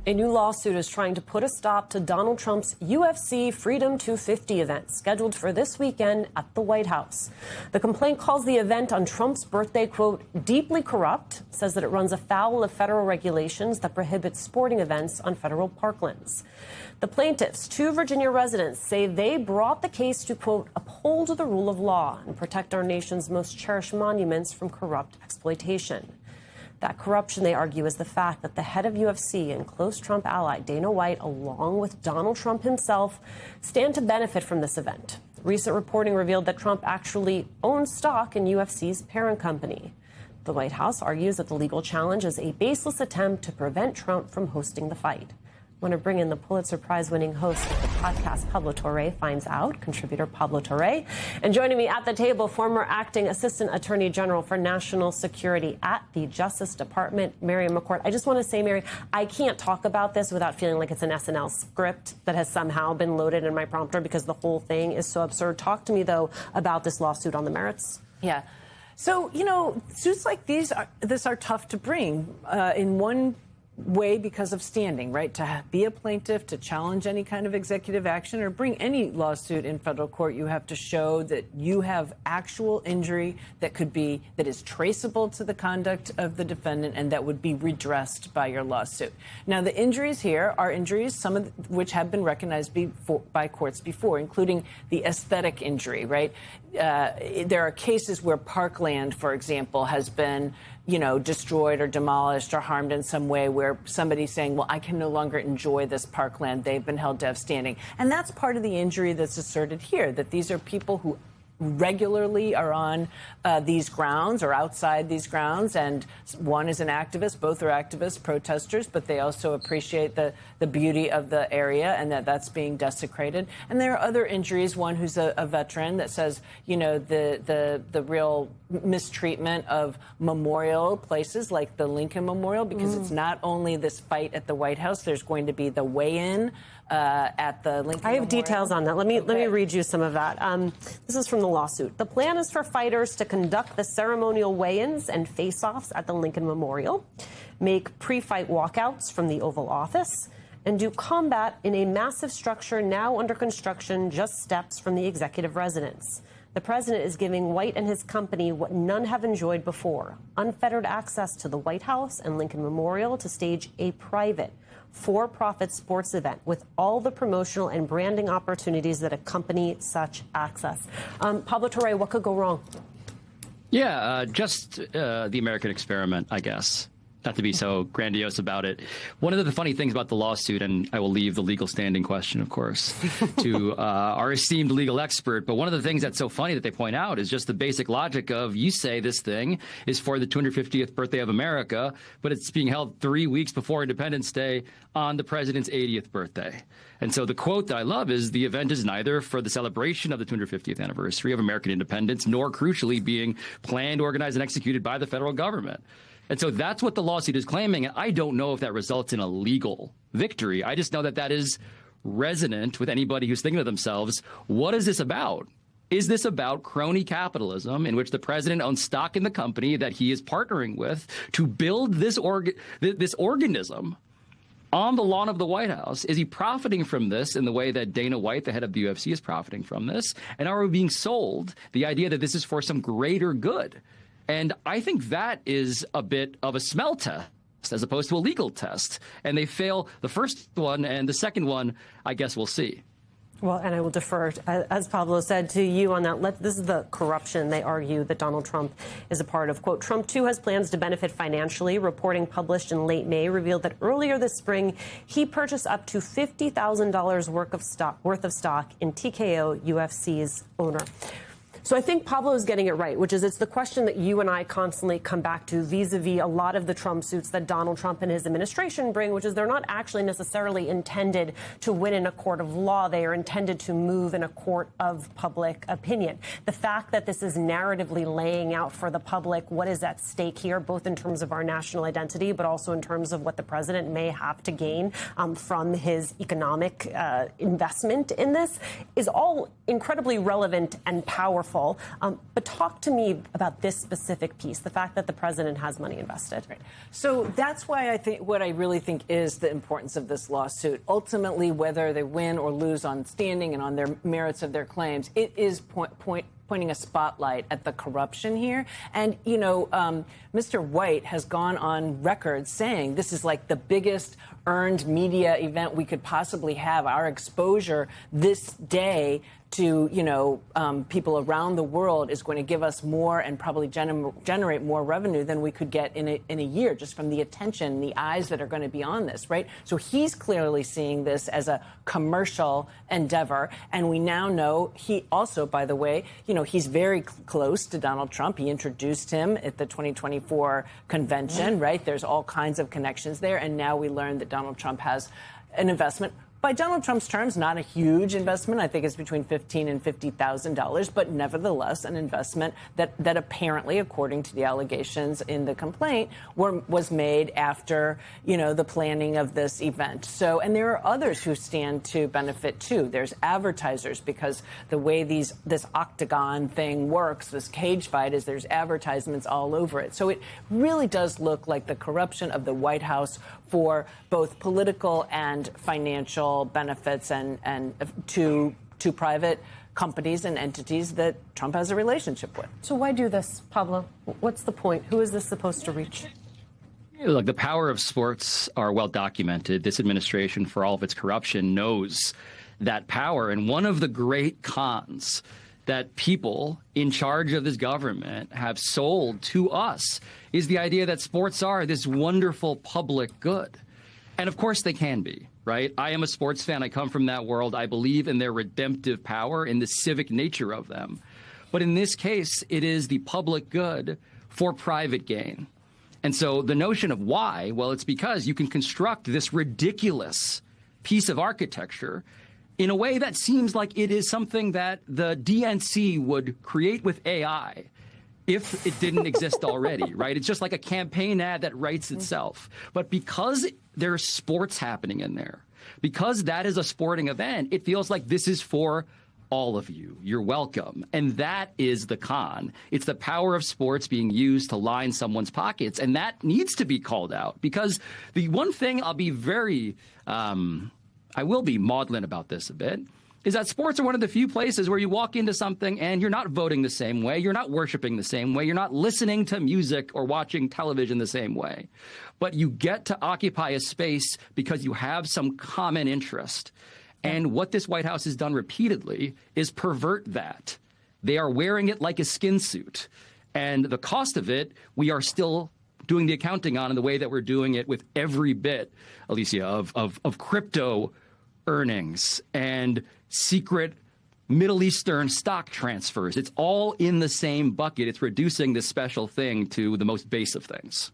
A new lawsuit is trying to put a stop to Donald Trump's UFC Freedom 250 event scheduled for this weekend at the White House. The complaint calls the event on Trump's birthday, quote, deeply corrupt, says that it runs afoul of federal regulations that prohibit sporting events on federal parklands. The plaintiffs, two Virginia residents, say they brought the case to, quote, uphold the rule of law and protect our nation's most cherished monuments from corrupt exploitation. That corruption, they argue, is the fact that the head of UFC and close Trump ally Dana White, along with Donald Trump himself, stand to benefit from this event. Recent reporting revealed that Trump actually owns stock in UFC's parent company. The White House argues that the legal challenge is a baseless attempt to prevent Trump from hosting the fight. I want to bring in the Pulitzer Prize-winning host of the podcast Pablo Torre Finds Out, contributor Pablo Torre. And joining me at the table, former acting assistant attorney general for national security at the Justice Department, Mary McCord. I just want to say, Mary, I can't talk about this without feeling like it's an SNL script that has somehow been loaded in my prompter because the whole thing is so absurd. Talk to me, though, about this lawsuit on the merits. Yeah. So, you know, suits like these are tough to bring in one way because of standing, right? To be a plaintiff, to challenge any kind of executive action or bring any lawsuit in federal court, you have to show that you have actual injury that is traceable to the conduct of the defendant and that would be redressed by your lawsuit. Now, the injuries here are injuries, some of which have been recognized by courts before, including the aesthetic injury, right? There are cases where parkland, for example, has been destroyed or demolished or harmed in some way where somebody's saying, well, I can no longer enjoy this parkland. They've been held to have standing. And that's part of the injury that's asserted here, that these are people who regularly are on these grounds or outside these grounds. And one is an activist. Both are activists, protesters, but they also appreciate the beauty of the area and that's being desecrated. And there are other injuries. One who's a veteran that says, the real mistreatment of memorial places like the Lincoln Memorial, because it's not only this fight at the White House. There's going to be the weigh-in at the Lincoln Memorial. I have details on that. Let me read you some of that. This is from the lawsuit. The plan is for fighters to conduct the ceremonial weigh-ins and face-offs at the Lincoln Memorial, make pre-fight walkouts from the Oval Office, and do combat in a massive structure now under construction just steps from the executive residence. The president is giving White and his company what none have enjoyed before, unfettered access to the White House and Lincoln Memorial to stage a private, for-profit sports event with all the promotional and branding opportunities that accompany such access. Pablo Torre, what could go wrong? Yeah, just the American experiment, I guess. Not to be so grandiose about it. One of the funny things about the lawsuit, and I will leave the legal standing question, of course, to our esteemed legal expert, but one of the things that's so funny that they point out is just the basic logic of, you say this thing is for the 250th birthday of America, but it's being held 3 weeks before Independence Day on the president's 80th birthday. And so the quote that I love is, the event is neither for the celebration of the 250th anniversary of American independence, nor crucially being planned, organized, and executed by the federal government. And so that's what the lawsuit is claiming. And I don't know if that results in a legal victory. I just know that that is resonant with anybody who's thinking to themselves, what is this about? Is this about crony capitalism in which the president owns stock in the company that he is partnering with to build this organism on the lawn of the White House? Is he profiting from this in the way that Dana White, the head of the UFC, is profiting from this? And are we being sold the idea that this is for some greater good? And I think that is a bit of a smell test as opposed to a legal test. And they fail the first one, and the second one, I guess we'll see. Well, and I will defer, as Pablo said, to you on that. This is the corruption they argue that Donald Trump is a part of. Quote, Trump, too, has plans to benefit financially. Reporting published in late May revealed that earlier this spring, he purchased up to $50,000 worth of stock in TKO, UFC's owner. So I think Pablo is getting it right, which is it's the question that you and I constantly come back to vis-a-vis a lot of the Trump suits that Donald Trump and his administration bring, which is they're not actually necessarily intended to win in a court of law. They are intended to move in a court of public opinion. The fact that this is narratively laying out for the public what is at stake here, both in terms of our national identity, but also in terms of what the president may have to gain from his economic investment in this, is all incredibly relevant and powerful powerful. But talk to me about this specific piece, the fact that the president has money invested. Right. So that's why I think what I really think is the importance of this lawsuit. Ultimately, whether they win or lose on standing and on their merits of their claims, it is pointing a spotlight at the corruption here. And, you know, Mr. White has gone on record saying this is like the biggest earned media event we could possibly have. Our exposure this day to, you know, people around the world is going to give us more and probably generate more revenue than we could get in a year just from the attention, the eyes that are going to be on this, right? So he's clearly seeing this as a commercial endeavor. And we now know he also, by the way, you know, he's very close to Donald Trump. He introduced him at the 2024 convention, right? There's all kinds of connections there. And now we learned that Donald Trump has an investment. By Donald Trump's terms, not a huge investment. I think it's between $15,000 and $50,000, but nevertheless an investment that apparently, according to the allegations in the complaint, was made after, you know, the planning of this event. So, and there are others who stand to benefit too. There's advertisers, because the way this octagon thing works, this cage fight, is there's advertisements all over it. So it really does look like the corruption of the White House for both political and financial benefits and to private companies and entities that Trump has a relationship with. So why do this, Pablo? What's the point? Who is this supposed to reach? Look, the power of sports are well documented. This administration, for all of its corruption, knows that power. And one of the great cons that people in charge of this government have sold to us is the idea that sports are this wonderful public good. And of course they can be, right? I am a sports fan. I come from that world. I believe in their redemptive power, in the civic nature of them. But in this case, it is the public good for private gain. And so the notion of why, well, it's because you can construct this ridiculous piece of architecture in a way that seems like it is something that the DNC would create with AI if it didn't exist already, right? It's just like a campaign ad that writes itself. But because there's sports happening in there, because that is a sporting event, it feels like this is for all of you. You're welcome. And that is the con. It's the power of sports being used to line someone's pockets. And that needs to be called out, because the one thing I'll be very, I will be maudlin about this a bit, is that sports are one of the few places where you walk into something and you're not voting the same way, you're not worshiping the same way, you're not listening to music or watching television the same way. But you get to occupy a space because you have some common interest. And what this White House has done repeatedly is pervert that. They are wearing it like a skin suit. And the cost of it, we are still doing the accounting on in the way that we're doing it with every bit, Alicia, of crypto earnings and secret Middle Eastern stock transfers. It's all in the same bucket. It's reducing this special thing to the most base of things.